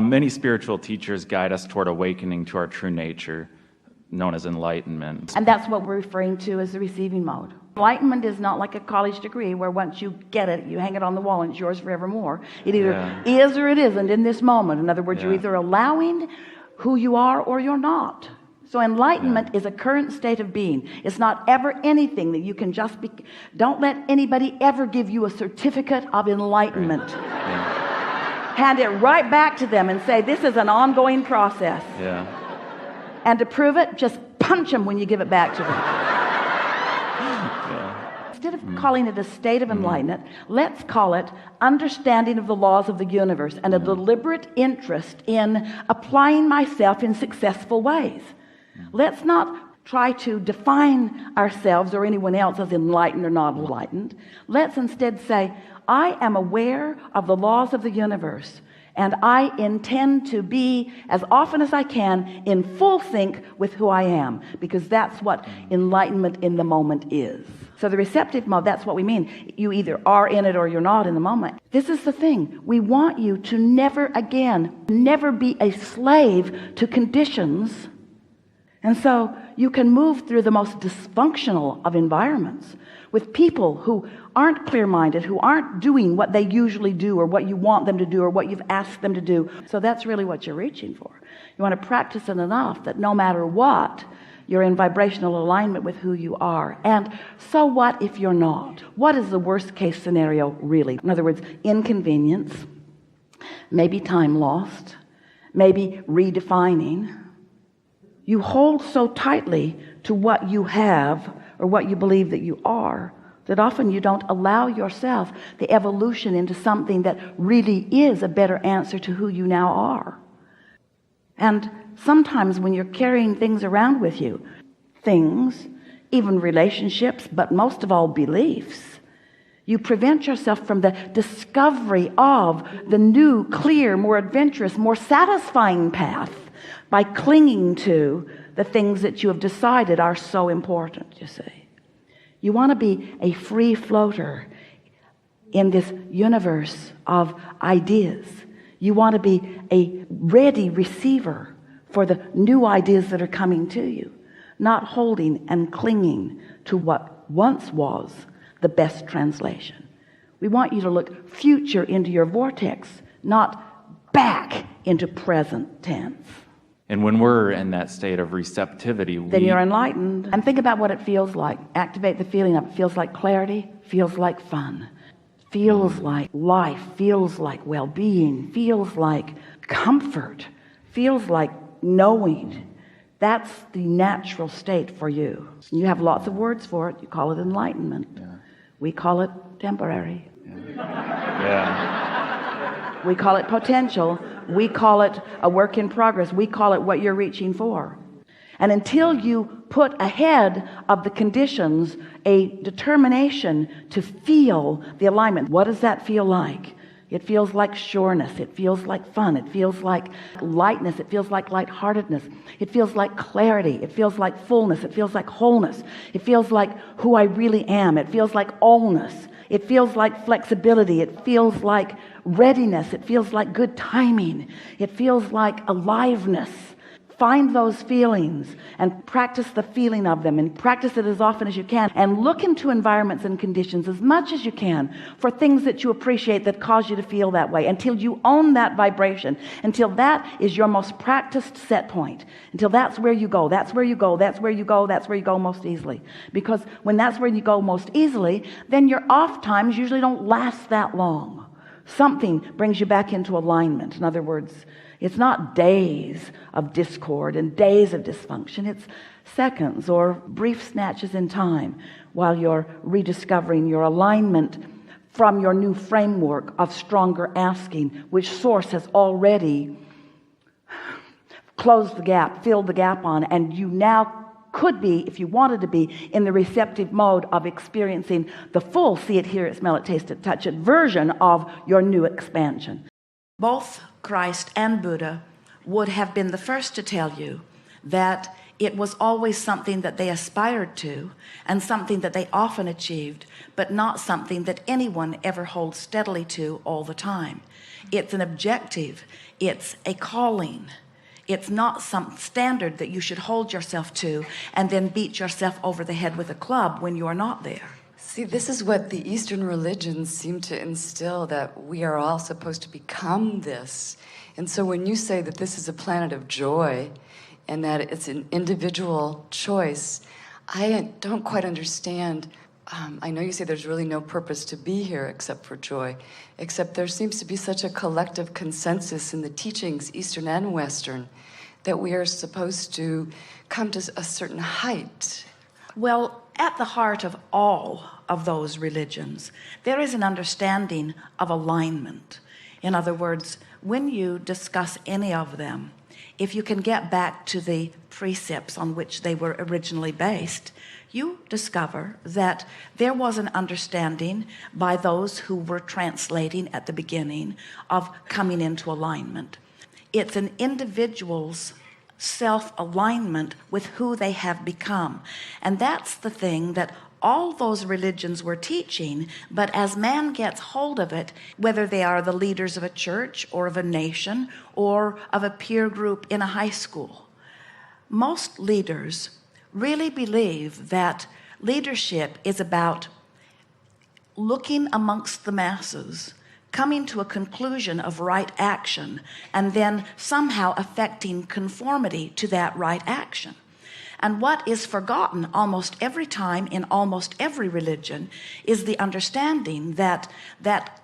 Many spiritual teachers guide us toward awakening to our true nature, known as enlightenment. And that's what we're referring to as the receiving mode. Enlightenment is not like a college degree where once you get it, you hang it on the wall and it's yours forevermore. It either is or it isn't in this moment. In other words, you're either allowing who you are or you're not. So enlightenment is a current state of being. It's not ever anything that you can just be. Don't let anybody ever give you a certificate of enlightenment. Hand it right back to them and say, this is an ongoing process. And to prove it, just punch them when you give it back to them. Instead of calling it a state of enlightenment, let's call it understanding of the laws of the universe and a deliberate interest in applying myself in successful ways. Let's not try to define ourselves or anyone else as enlightened or not enlightened. Let's instead say, I am aware of the laws of the universe, and I intend to be, as often as I can, in full sync with who I am, because that's what enlightenment in the moment is. So the receptive mode, that's what we mean. You either are in it or you're not in the moment. This is the thing. We want you to never be a slave to conditions. And so you can move through the most dysfunctional of environments with people who aren't clear-minded, who aren't doing what they usually do or what you want them to do or what you've asked them to do. So that's really what you're reaching for. You want to practice it enough that no matter what, you're in vibrational alignment with who you are. And so what if you're not? What is the worst case scenario really? In other words, inconvenience, maybe time lost, maybe redefining. You hold so tightly to what you have or what you believe that you are that often you don't allow yourself the evolution into something that really is a better answer to who you now are. And sometimes when you're carrying things around with you, things, even relationships, but most of all beliefs, you prevent yourself from the discovery of the new, clear, more adventurous, more satisfying path by clinging to the things that you have decided are so important, you see. You want to be a free floater in this universe of ideas. You want to be a ready receiver for the new ideas that are coming to you, not holding and clinging to what once was the best translation. We want you to look future into your vortex, not back into present tense. And when we're in that state of receptivity, then you're enlightened. And think about what it feels like. Activate the feeling of it. Feels like clarity, feels like fun, feels like life, feels like well-being, feels like comfort, feels like knowing. That's the natural state for you. You have lots of words for it. You call it enlightenment. We call it temporary. We call it potential. We call it a work in progress. We call it what you're reaching for. And until you put ahead of the conditions a determination to feel the alignment, what does that feel like? It feels like sureness. It feels like fun. It feels like lightness. It feels like lightheartedness. It feels like clarity. It feels like fullness. It feels like wholeness. It feels like who I really am. It feels like allness. It feels like flexibility. It feels like readiness. It feels like good timing. It feels like aliveness. Find those feelings and practice the feeling of them, and practice it as often as you can, and look into environments and conditions as much as you can for things that you appreciate that cause you to feel that way, until you own that vibration, until that is your most practiced set point, until that's where you go, that's where you go, that's where you go, that's where you go most easily. Because when that's where you go most easily, then your off times usually don't last that long. Something brings you back into alignment. In other words, it's not days of discord and days of dysfunction. It's seconds or brief snatches in time while you're rediscovering your alignment from your new framework of stronger asking, which Source has already closed the gap, filled the gap on, and you now could be, if you wanted to be, in the receptive mode of experiencing the full see it, hear it, smell it, taste it, touch it version of your new expansion. Both Christ and Buddha would have been the first to tell you that it was always something that they aspired to and something that they often achieved, but not something that anyone ever holds steadily to all the time. It's an objective. It's a calling. It's not some standard that you should hold yourself to and then beat yourself over the head with a club when you are not there. See, this is what the Eastern religions seem to instill, that we are all supposed to become this. And so when you say that this is a planet of joy and that it's an individual choice, I don't quite understand. I know you say there's really no purpose to be here except for joy, except there seems to be such a collective consensus in the teachings, Eastern and Western, that we are supposed to come to a certain height. Well, at the heart of all of those religions, there is an understanding of alignment. In other words, when you discuss any of them, if you can get back to the precepts on which they were originally based, you discover that there was an understanding by those who were translating at the beginning of coming into alignment. It's an individual's self-alignment with who they have become. And that's the thing that all those religions were teaching, but as man gets hold of it, whether they are the leaders of a church or of a nation or of a peer group in a high school, most leaders really believe that leadership is about looking amongst the masses, coming to a conclusion of right action, and then somehow affecting conformity to that right action. And what is forgotten almost every time in almost every religion is the understanding that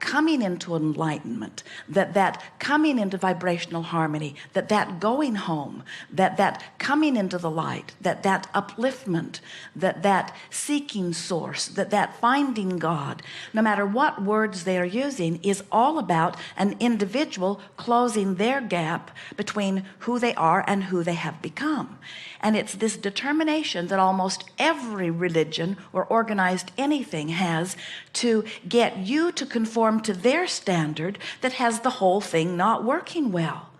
coming into enlightenment, that coming into vibrational harmony, that going home, that coming into the light, that upliftment, that seeking source, that finding God, no matter what words they are using, is all about an individual closing their gap between who they are and who they have become. And it's this determination that almost every religion or organized anything has to get you to conform to their standard that has the whole thing not working well.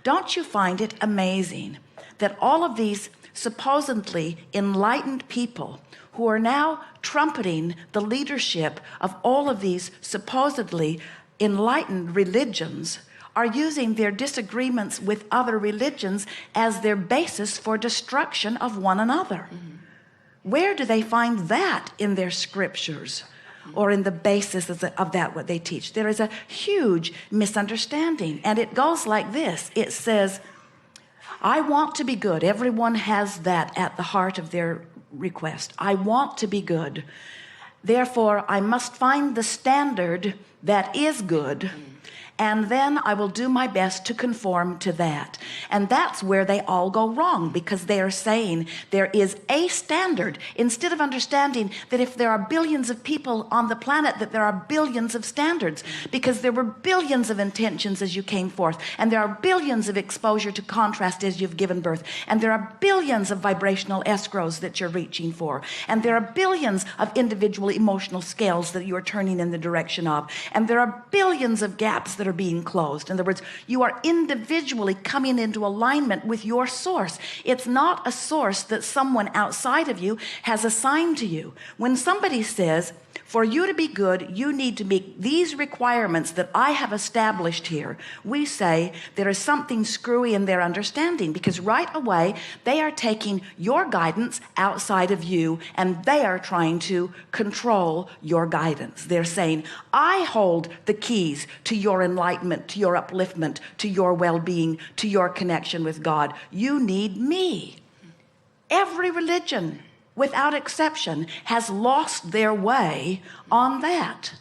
Don't you find it amazing that all of these supposedly enlightened people who are now trumpeting the leadership of all of these supposedly enlightened religions are using their disagreements with other religions as their basis for destruction of one another? Where do they find that in their scriptures or in the basis of that what they teach? There is a huge misunderstanding, and it goes like this. It says, I want to be good. Everyone has that at the heart of their request. I want to be good. Therefore, I must find the standard that is good, and then I will do my best to conform to that. And that's where they all go wrong, because they are saying there is a standard, instead of understanding that if there are billions of people on the planet, that there are billions of standards, because there were billions of intentions as you came forth, and there are billions of exposure to contrast as you've given birth, and there are billions of vibrational escrows that you're reaching for, and there are billions of individual emotional scales that you are turning in the direction of, and there are billions of gaps that are being closed. In other words, you are individually coming into alignment with your source. It's not a source that someone outside of you has assigned to you. When somebody says, for you to be good, you need to meet these requirements that I have established here, we say there is something screwy in their understanding, because right away they are taking your guidance outside of you and they are trying to control your guidance. They're saying, I hold the keys to your enlightenment, to your upliftment, to your well-being, to your connection with God. You need me. Every religion, without exception, has lost their way on that,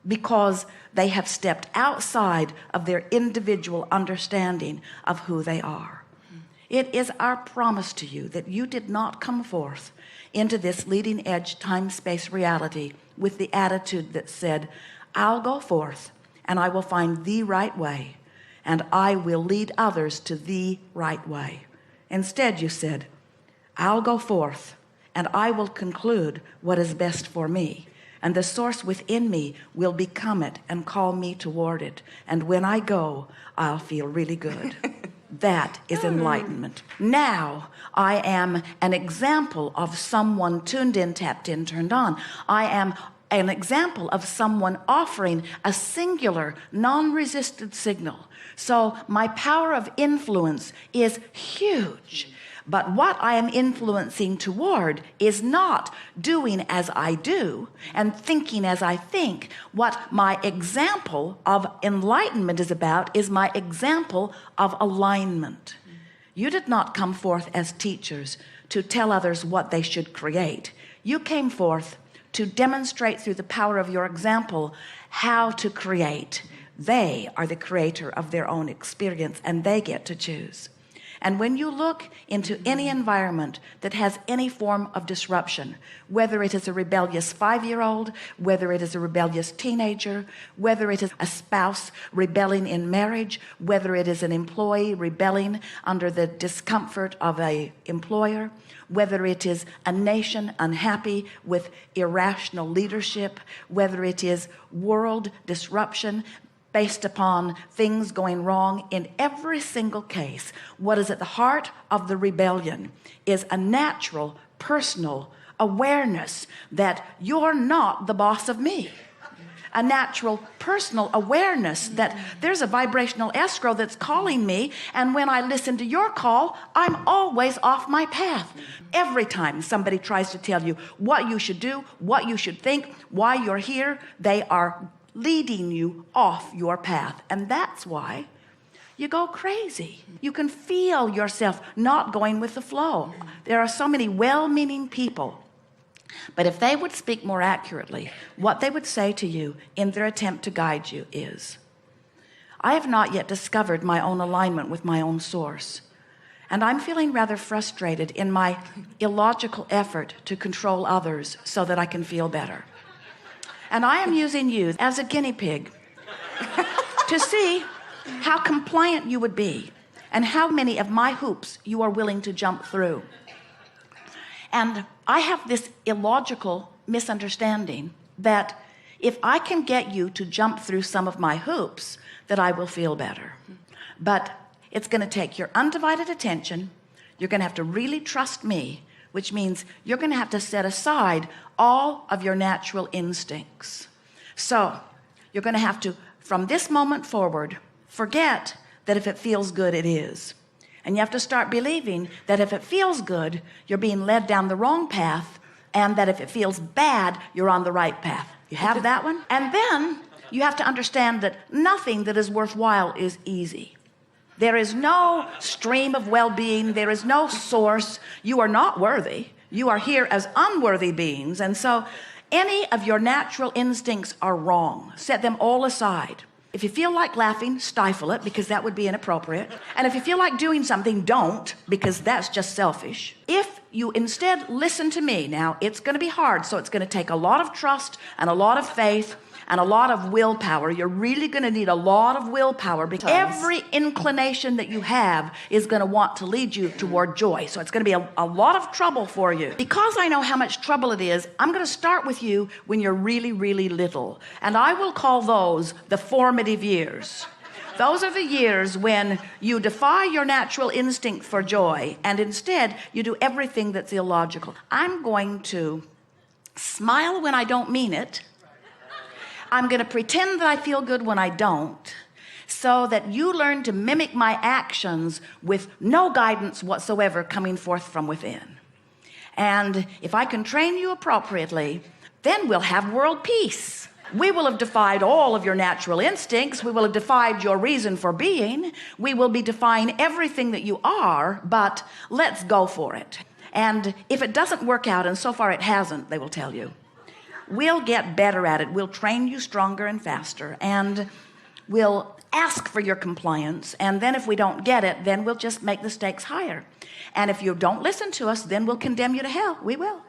because they have stepped outside of their individual understanding of who they are. It is our promise to you that you did not come forth into this leading edge time-space reality with the attitude that said, I'll go forth and I will find the right way, and I will lead others to the right way. Instead, you said, I'll go forth and I will conclude what is best for me, and the source within me will become it and call me toward it. And when I go, I'll feel really good. That is enlightenment. Now I am an example of someone tuned in, tapped in, turned on. I am an example of someone offering a singular, non-resistant signal. So my power of influence is huge. But what I am influencing toward is not doing as I do and thinking as I think. What my example of enlightenment is about is my example of alignment. You did not come forth as teachers to tell others what they should create. You came forth to demonstrate through the power of your example how to create. They are the creator of their own experience, and they get to choose. And when you look into any environment that has any form of disruption, whether it is a rebellious 5-year-old, whether it is a rebellious teenager, whether it is a spouse rebelling in marriage, whether it is an employee rebelling under the discomfort of an employer, whether it is a nation unhappy with irrational leadership, whether it is world disruption based upon things going wrong, in every single case, what is at the heart of the rebellion is a natural, personal awareness that you're not the boss of me. A natural, personal awareness that there's a vibrational escrow that's calling me, and when I listen to your call, I'm always off my path. Every time somebody tries to tell you what you should do, what you should think, why you're here, they are leading you off your path. And that's why you go crazy. You can feel yourself not going with the flow. There are so many well-meaning people, but if they would speak more accurately, what they would say to you in their attempt to guide you is, I have not yet discovered my own alignment with my own source, and I'm feeling rather frustrated in my illogical effort to control others so that I can feel better. And I am using you as a guinea pig to see how compliant you would be and how many of my hoops you are willing to jump through. And I have this illogical misunderstanding that if I can get you to jump through some of my hoops, that I will feel better. But it's going to take your undivided attention. You're going to have to really trust me, which means you're going to have to set aside all of your natural instincts. So you're going to have to, from this moment forward, forget that if it feels good, it is. And you have to start believing that if it feels good, you're being led down the wrong path, and that if it feels bad, you're on the right path. You have that one? And then you have to understand that nothing that is worthwhile is easy. There is no stream of well-being. There is no source. You are not worthy. You are here as unworthy beings. And so any of your natural instincts are wrong. Set them all aside. If you feel like laughing, stifle it, because that would be inappropriate. And if you feel like doing something, don't, because that's just selfish. If you instead listen to me, now it's going to be hard, so it's going to take a lot of trust and a lot of faith and a lot of willpower. You're really going to need a lot of willpower, because every inclination that you have is going to want to lead you toward joy. So it's going to be a lot of trouble for you. Because I know how much trouble it is, I'm going to start with you when you're really, really little. And I will call those the formative years. Those are the years when you defy your natural instinct for joy, and instead you do everything that's illogical. I'm going to smile when I don't mean it. I'm going to pretend that I feel good when I don't, so that you learn to mimic my actions with no guidance whatsoever coming forth from within. And if I can train you appropriately, then we'll have world peace. We will have defied all of your natural instincts. We will have defied your reason for being. We will be defying everything that you are, but let's go for it. And if it doesn't work out, and so far it hasn't, they will tell you, we'll get better at it. We'll train you stronger and faster, and we'll ask for your compliance. And then if we don't get it, then we'll just make the stakes higher. And if you don't listen to us, then we'll condemn you to hell. We will.